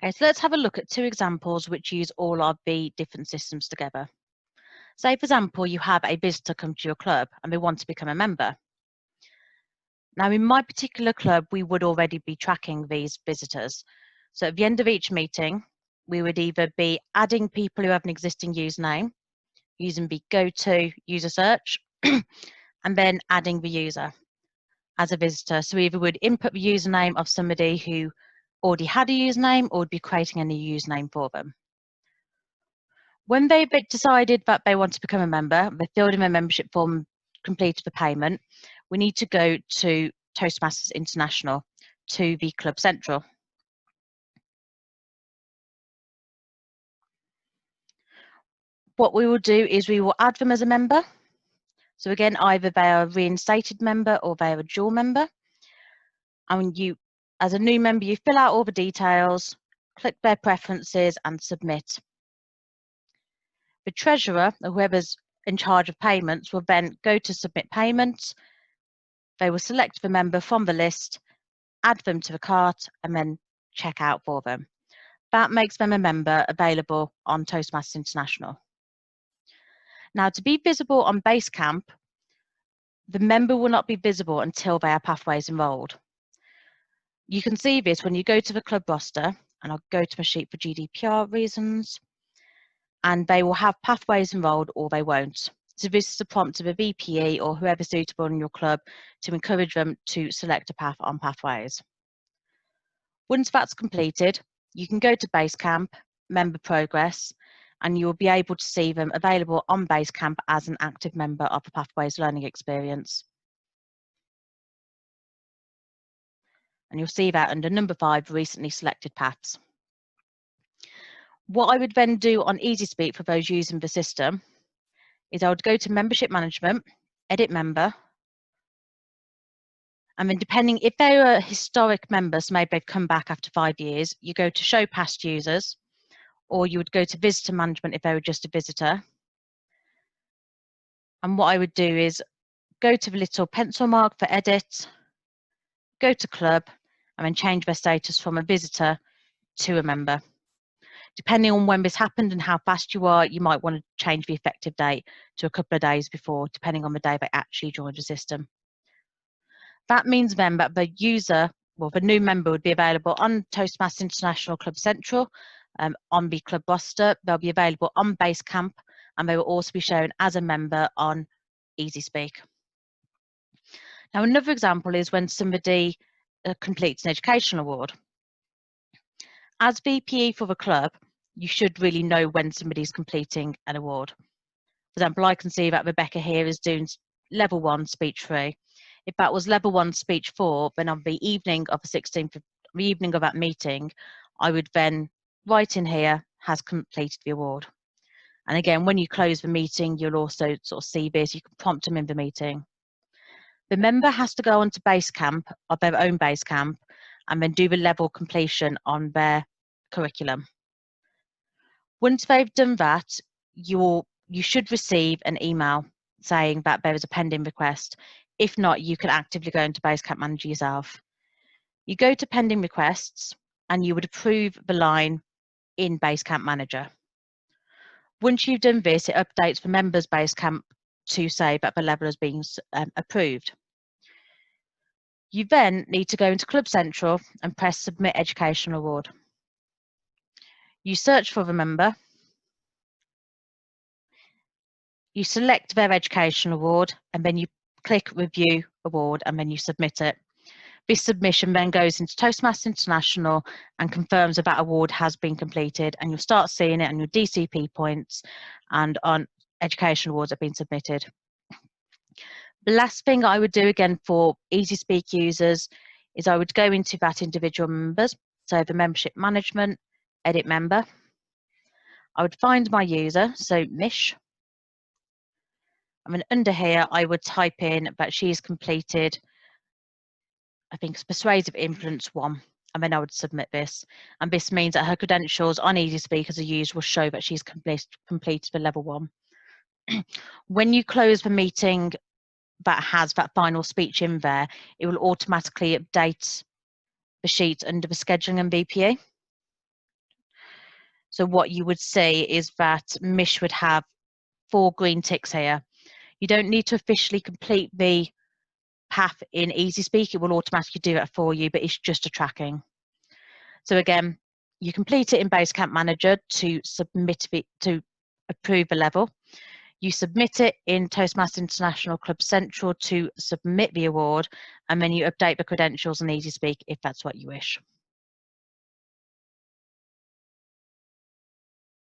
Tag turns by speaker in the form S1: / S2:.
S1: Okay, so let's have a look at two examples which use all of the different systems together. Say, for example, you have a visitor come to your club and they want to become a member. Now, in my particular club, we would already be tracking these visitors. So at the end of each meeting, we would either be adding people who have an existing username, using the go-to user search, and then adding the user as a visitor. So we either would input the username of somebody who already had a username or would be creating a new username for them. When they've decided that they want to become a member, they filled in their membership form, completed the payment, we need to go to Toastmasters International, to the Club Central. What we will do is we will add them as a member. So again, either they are a reinstated member or they are a dual member. And you, as a new member, you fill out all the details, click their preferences and submit. The treasurer, or whoever's in charge of payments, will then go to submit payments. They will select the member from the list, add them to the cart, and then check out for them. That makes them a member available on Toastmasters International. Now, to be visible on Basecamp, the member will not be visible until they are pathways enrolled. You can see this when you go to the club roster, and I'll go to my sheet for GDPR reasons, and they will have pathways enrolled or they won't. So this is a prompt to the VPE or whoever's suitable in your club to encourage them to select a path on pathways. Once that's completed, you can go to Basecamp, member progress, and you will be able to see them available on Basecamp as an active member of the Pathways learning experience. And you'll see that under number 5, recently selected paths. What I would then do on Easyspeak for those using the system is I would go to membership management, edit member, and then depending if they're a historic member, so maybe they've come back after 5 years, you go to show past users, or you would go to visitor management if they were just a visitor. And what I would do is go to the little pencil mark for edit, go to club, and then change their status from a visitor to a member. Depending on when this happened and how fast you are, you might want to change the effective date to a couple of days before, depending on the day they actually joined the system. That means then that the user, well, the new member would be available on Toastmasters International Club Central, on the club roster. They'll be available on Basecamp, and they will also be shown as a member on Easyspeak. Now, another example is when somebody completes an educational award. As VPE for the club, you should really know when somebody's completing an award. For example, I can see that Rebecca here is doing level 1 speech 3. If that was level 1 speech 4, then on the evening of the 16th, the evening of that meeting, I would then write in here, has completed the award. And again, when you close the meeting, you'll also sort of see this, you can prompt them in the meeting. The member has to go onto Basecamp, of their own Basecamp, and then do the level completion on their curriculum. Once they've done that, you should receive an email saying that there is a pending request. If not, you can actively go into Basecamp Manager yourself. You go to pending requests and you would approve the line in Basecamp Manager. Once you've done this, it updates the members Basecamp to say that the level has been approved. You then need to go into Club Central and press Submit Educational Award. You search for the member, you select their educational award, and then you click Review Award, and then you submit it. This submission then goes into Toastmasters International and confirms that that award has been completed, and you'll start seeing it on your DCP points and on education awards that have been submitted. The last thing I would do again for Easyspeak users is I would go into that individual members, so the membership management, edit member. I would find my user, so Mish. And then under here, I would type in that she's completed, I think it's Persuasive Influence 1, and then I would submit this. And this means that her credentials on Easyspeak as a user will show that she's completed the level 1. When you close the meeting that has that final speech in there, it will automatically update the sheet under the scheduling and VPE. So what you would see is that Mish would have 4 green ticks here. You don't need to officially complete the path in Easyspeak. It will automatically do it for you, but it's just a tracking. So again, you complete it in Basecamp Manager to submit it, to approve a level. You submit it in Toastmasters International Club Central to submit the award, and then you update the credentials in Easyspeak if that's what you wish.